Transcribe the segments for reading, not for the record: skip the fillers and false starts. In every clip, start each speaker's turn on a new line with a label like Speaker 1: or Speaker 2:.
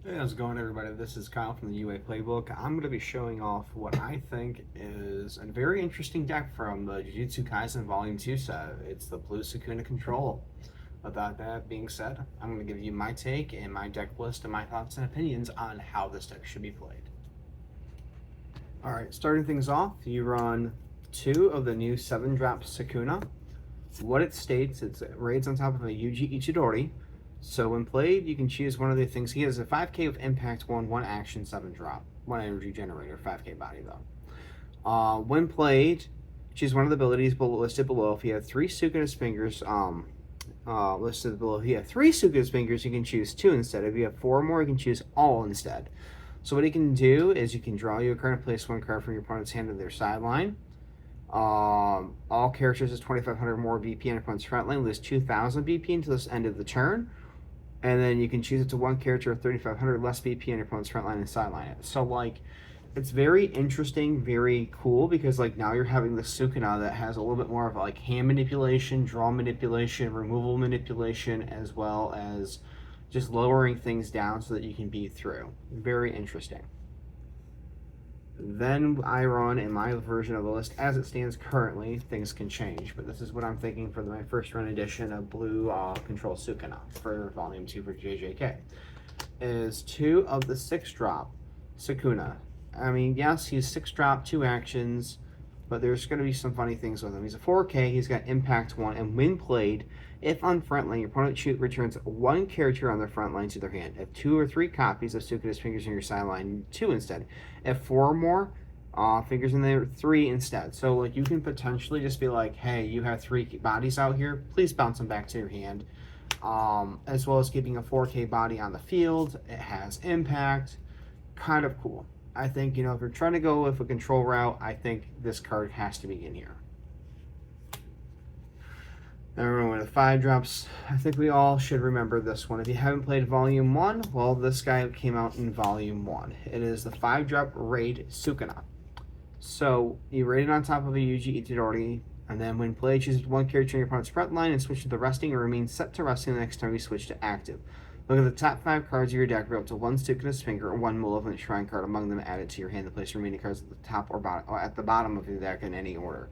Speaker 1: Hey, how's it going, everybody? This is Kyle from the UA Playbook. I'm going to be showing off what I think is a very interesting deck from the JJK Kaisen Volume 2 set. It's the Blue Sukuna Control. With that being said, I'm going to give you my take and my deck list and my thoughts and opinions on how this deck should be played. Alright, starting things off, you run 2 of the new 7-drop Sukuna. What it states, it raids on top of a Yuji Ichidori. So when played, you can choose one of the things. He has a 5k with impact 1 action, 7 drop, 1 energy generator, 5k body though. When played, choose one of the abilities listed below. If you have 3 Sukuna's fingers, listed below. If you have 3 Sukuna's fingers, you can choose 2 instead. If you have 4 more, you can choose all instead. So what you can do is you can draw you a card and place 1 card from your opponent's hand to their sideline. All characters is 2,500 more BP on opponent's front line, lose 2,000 BP until the end of the turn. And then you can choose it to 1 character with 3,500 less BP on your opponent's front line and sideline it. So, like, it's very interesting, very cool, because, like, now you're having the Sukuna that has a little bit more of, like, hand manipulation, draw manipulation, removal manipulation, as well as just lowering things down so that you can beat through. Very interesting. Then I run in my version of the list as it stands currently. Things can change, but this is what I'm thinking for my first run edition of Blue Control Sukuna for Volume 2 for JJK. Is 2 of the 6-drop Sukuna. I mean, yes, he's 6-drop, 2 actions, but there's going to be some funny things with him. He's a 4K, he's got Impact 1, and when played, if on front line, your opponent returns 1 character on their front line to their hand. If 2 or 3 copies of Sukuna's fingers in your sideline, 2 instead. If 4 or more fingers in there, 3 instead. So like you can potentially just be like, hey, you have 3 bodies out here, please bounce them back to your hand. As well as keeping a 4K body on the field. It has impact. Kind of cool. I think, if you're trying to go with a control route, I think this card has to be in here. Everyone with 5 drops, I think we all should remember this one. If you haven't played Volume 1, well, this guy came out in Volume 1. It is the 5-drop Raid Sukuna. So, you raid it on top of a Yuji Itadori, and then when played, choose 1 character in your opponent's front line and switch to the resting, or remain set to resting the next time you switch to active. Look at the top 5 cards of your deck, roll up to 1 Sukuna's finger or 1 Malevolent Shrine card among them added to your hand to place remaining cards at the top or at the bottom of your deck in any order.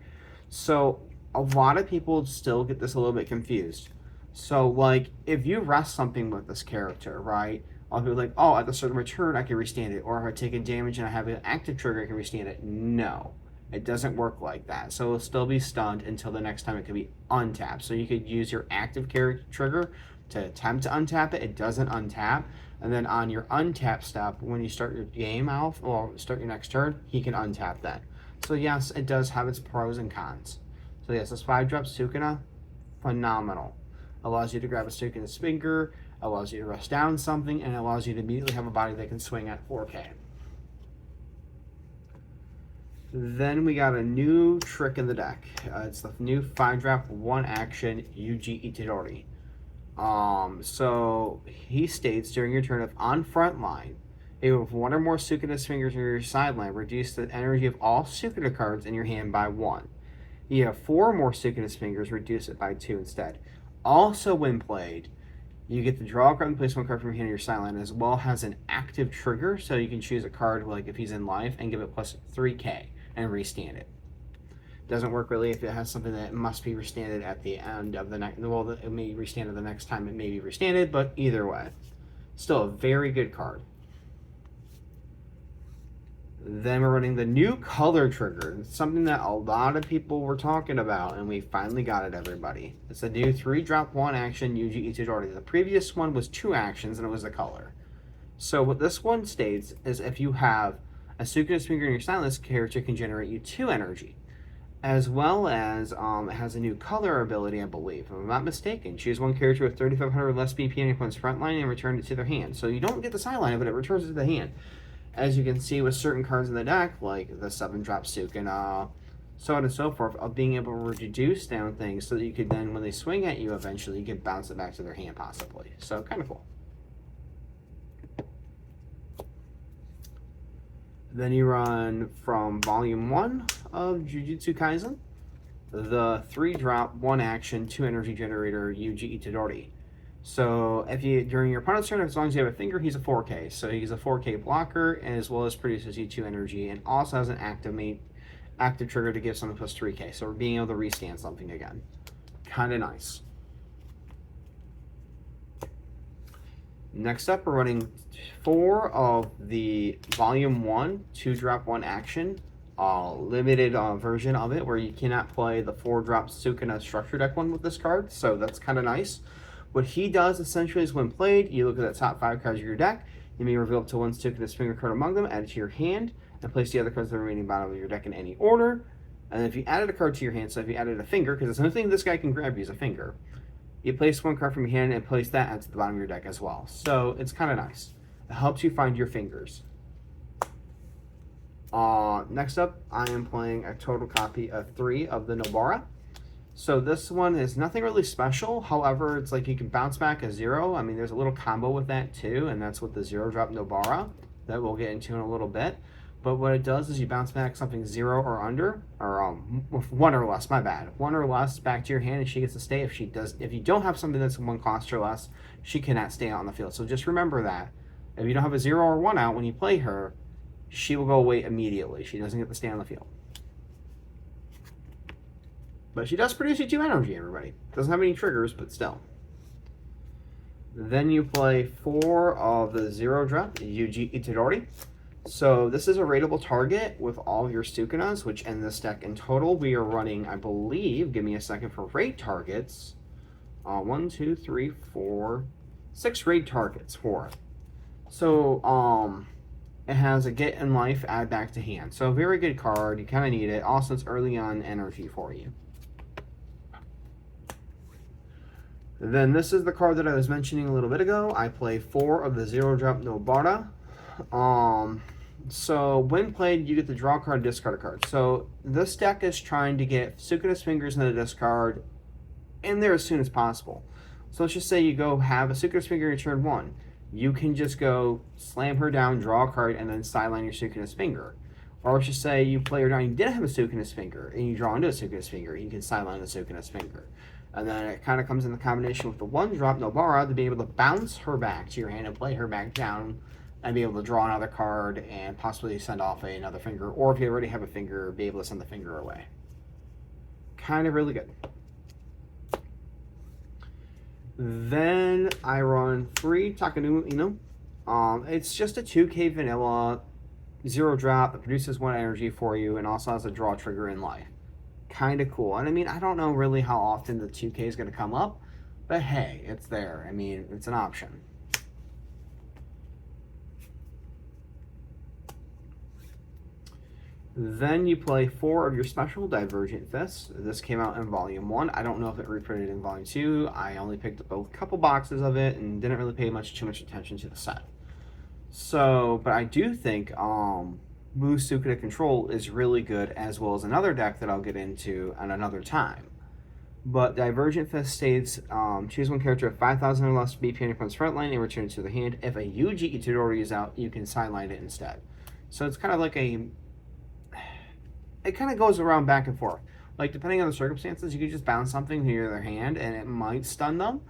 Speaker 1: So, a lot of people still get this a little bit confused. So, like, if you rest something with this character, right? I'll be like, oh, at the certain return, I can restand it. Or if I take a damage and I have an active trigger, I can restand it. No, it doesn't work like that. So it'll still be stunned until the next time it can be untapped. So you could use your active character trigger to attempt to untap it. It doesn't untap. And then on your untap step, when you start your game out, or start your next turn, he can untap that. So yes, it does have its pros and cons. So yes, this 5-drop Sukuna, phenomenal. Allows you to grab a Sukuna's finger, allows you to rest down something, and allows you to immediately have a body that can swing at 4K. Then we got a new trick in the deck. It's the new 5-drop 1 action Yuji Itadori. So he states during your turn, if on front line, you have 1 or more Sukuna's fingers on your sideline, reduce the energy of all Sukuna cards in your hand by 1. You have 4 more Sukuna's fingers, reduce it by 2 instead. Also, when played, you get to draw a card and place 1 card from your hand to your sideline, as well as an active trigger, so you can choose a card like if he's in life and give it plus 3k and restand it. Doesn't work really if it has something that must be restanded at the end of the next. Well, it may be restanded the next time it may be restanded, but either way, still a very good card. Then we're running the new color trigger. It's something that a lot of people were talking about, and we finally got it, everybody. It's a new 3-drop 1 action Yuji Itadori. The previous one was 2 actions, and it was the color. So what this one states is if you have a Sukuna's finger in your silence, character can generate you 2 energy. As well as it has a new color ability, I believe. If I'm not mistaken, choose 1 character with 3,500 less BP on your opponent's front line and return it to their hand. So you don't get the sideline of it, it returns it to the hand. As you can see with certain cards in the deck, like the 7-drop Sukuna, so on and so forth, of being able to reduce down things so that you could then, when they swing at you eventually, you can bounce it back to their hand possibly. So kind of cool. Then you run from Volume 1 of JJK Kaisen, the 3-drop 1 action 2 energy generator Yuji Itadori. So if you during your opponent's turn, as long as you have a finger, he's a 4K. So he's a 4K blocker, and as well as produces E2 energy, and also has an active trigger to give something plus 3K. So we're being able to rescan something again. Kind of nice. Next up, we're running 4 of the Volume 1 2-drop 1 action limited version of it, where you cannot play the 4-drop Sukuna structure deck one with this card, so that's kind of nice. What he does essentially is when played, you look at the top 5 cards of your deck, you may reveal up to 1 Sukuna finger card among them, add it to your hand, and place the other cards at the remaining bottom of your deck in any order. And if you added a card to your hand, so if you added a finger, because the only thing this guy can grab you is a finger, you place 1 card from your hand and place that at the bottom of your deck as well. So it's kind of nice. It helps you find your fingers. Next up, I am playing a total copy of 3 of the Nobara. So this one is nothing really special. However, it's like you can bounce back a 0. I mean, there's a little combo with that too, and that's with the 0-drop Nobara that we'll get into in a little bit. But what it does is you bounce back something 0 or under, or 1 or less, my bad. 1 or less back to your hand, and she gets to stay. If you don't have something that's 1 cost or less, she cannot stay out on the field. So just remember that. If you don't have a 0 or 1 out when you play her, she will go away immediately. She doesn't get to stay on the field. But she does produce E2 energy, everybody. Doesn't have any triggers, but still. Then you play 4 of the 0-drop Yuji Itadori. So this is a rateable target with all of your Sukunas, which in this deck in total we are running, I believe, give me a second, for raid targets. 1, 2, 3, 4, 6 raid targets for it. So it has a get in life, add back to hand. So very good card. You kind of need it. Also, it's early on energy for you. Then this is the card that I was mentioning a little bit ago. I play 4 of the 0-drop Nobara. So when played, you get to draw a card, discard a card. So this deck is trying to get Sukuna's fingers in the discard in there as soon as possible. So let's just say you go have a Sukuna's finger in turn 1. You can just go slam her down, draw a card, and then sideline your Sukuna's finger. Or let's just say you play her down, you didn't have a Sukuna's finger, and you draw into a Sukuna's finger. You can sideline the Sukuna's finger. And then it kind of comes in the combination with the 1-drop Nobara to be able to bounce her back to your hand and play her back down and be able to draw another card and possibly send off another finger. Or if you already have a finger, be able to send the finger away. Kind of really good. Then I run 3 Takanu Ino. It's just a 2K vanilla 0-drop that produces 1 energy for you and also has a draw trigger in life. Kind of cool. And I mean, I don't know really how often the 2K is going to come up, but hey, it's there. I mean, it's an option. Then you play 4 of your special Divergent Fists. This came out in Volume 1. I don't know if it reprinted in Volume 2. I only picked up a couple boxes of it and didn't really pay too much attention to the set. So, but I do think Blue Sukuna Control is really good, as well as another deck that I'll get into at another time. But Divergent Fist states, choose 1 character of 5,000 or less BP on your opponent's front line and return it to the hand. If a Yuji Itadori is out, you can sideline it instead. So it's kind of like it kind of goes around back and forth. Like, depending on the circumstances, you could just bounce something to your other hand and it might stun them.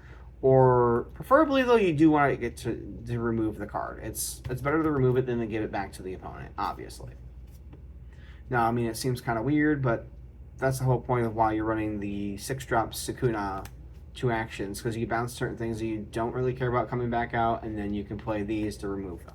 Speaker 1: Or preferably, though, you do want to get to remove the card. It's better to remove it than to give it back to the opponent, obviously. Now, I mean, it seems kind of weird, but that's the whole point of why you're running the 6-drop Sukuna 2 actions, because you bounce certain things that you don't really care about coming back out, and then you can play these to remove them.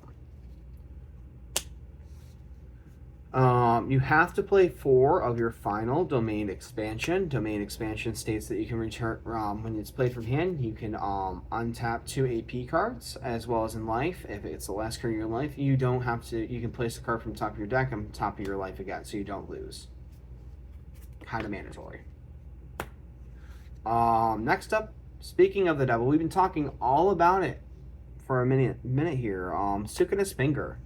Speaker 1: You have to play 4 of your final Domain Expansion. Domain Expansion states that you can return, when it's played from hand, you can untap 2 AP cards, as well as in life. If it's the last card in your life, you don't have to, you can place a card from the top of your deck on top of your life again, so you don't lose. Kind of mandatory. Next up, speaking of the devil, we've been talking all about it for a minute here. Sukuna's Finger.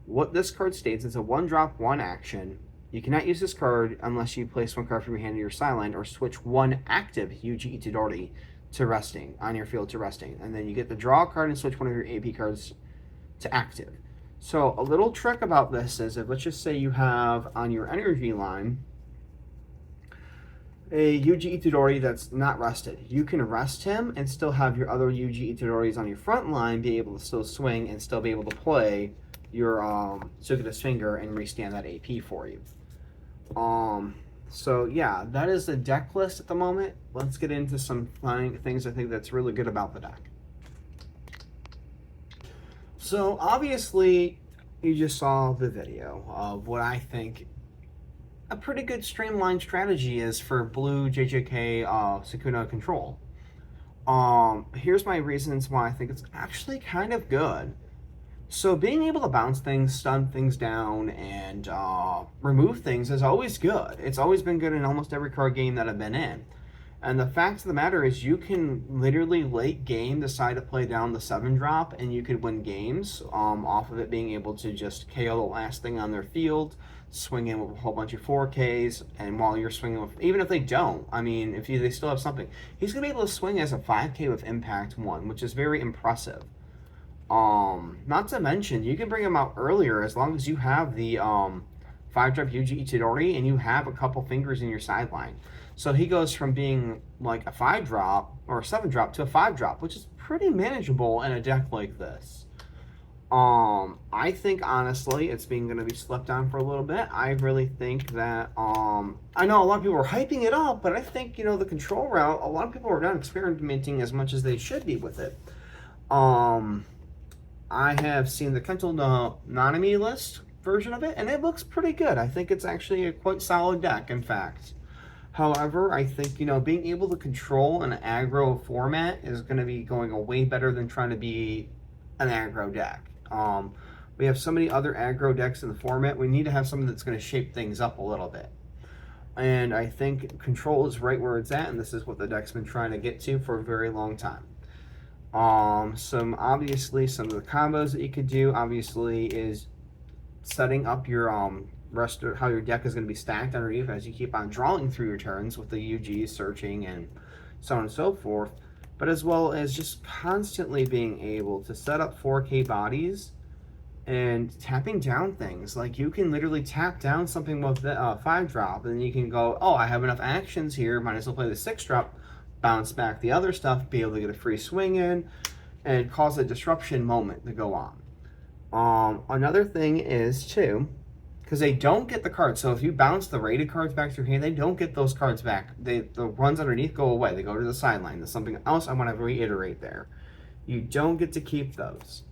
Speaker 1: What this card states is a 1-drop 1 action. You cannot use this card unless you place 1 card from your hand to your sideline or switch 1 active Yuji Itadori to resting, on your field to resting. And then you get to draw a card and switch 1 of your AP cards to active. So a little trick about this is, if let's just say you have on your energy line a Yuji Itadori that's not rested. You can rest him and still have your other Yuji Itadoris on your front line be able to still swing and still be able to play your Sukuna's Finger and restand that AP for you. So yeah, that is the deck list at the moment. Let's get into some fun things I think that's really good about the deck. So obviously, you just saw the video of what I think a pretty good streamlined strategy is for blue JJK Sukuna control. Here's my reasons why I think it's actually kind of good. So being able to bounce things, stun things down, and remove things is always good. It's always been good in almost every card game that I've been in. And the fact of the matter is you can literally late game decide to play down the 7-drop and you could win games off of it being able to just KO the last thing on their field, swing in with a whole bunch of 4Ks, and while you're swinging with, even if they don't, I mean, if they still have something, he's going to be able to swing as a 5K with Impact 1, which is very impressive. Not to mention, you can bring him out earlier as long as you have the 5-drop Yuji Itadori and you have a couple fingers in your sideline. So he goes from being like a 5-drop or a 7-drop to a 5-drop, which is pretty manageable in a deck like this. I think honestly it's going to be slept on for a little bit. I really think that I know a lot of people are hyping it up, but I think, you know, the control route, a lot of people are not experimenting as much as they should be with it. I have seen the Kento no Nanami list version of it, and it looks pretty good. I think it's actually a quite solid deck, in fact. However, I think, you know, being able to control an aggro format is going to be going way better than trying to be an aggro deck. We have so many other aggro decks in the format. We need to have something that's going to shape things up a little bit. And I think control is right where it's at, and this is what the deck's been trying to get to for a very long time. Obviously some of the combos that you could do obviously is setting up your rest of how your deck is going to be stacked underneath as you keep on drawing through your turns with the UGs searching and so on and so forth, but as well as just constantly being able to set up 4K bodies and tapping down things. Like you can literally tap down something with the 5-drop and you can go, oh, I have enough actions here, might as well play the 6-drop, bounce back the other stuff, be able to get a free swing in, and cause a disruption moment to go on. Another thing is, too, because they don't get the cards, so if you bounce the rated cards back to your hand, they don't get those cards back. The ones underneath go away. They go to the sideline. There's something else I want to reiterate there. You don't get to keep those.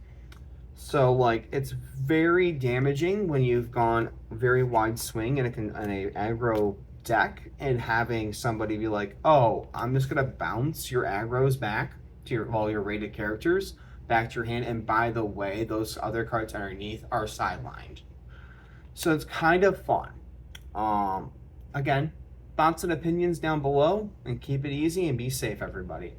Speaker 1: So, like, it's very damaging when you've gone very wide swing in a aggro deck and having somebody be like, oh, I'm just gonna bounce your aggros back to all your rated characters back to your hand, and by the way, those other cards underneath are sidelined. So it's kind of fun. Again, thoughts and opinions down below, and keep it easy and be safe, everybody.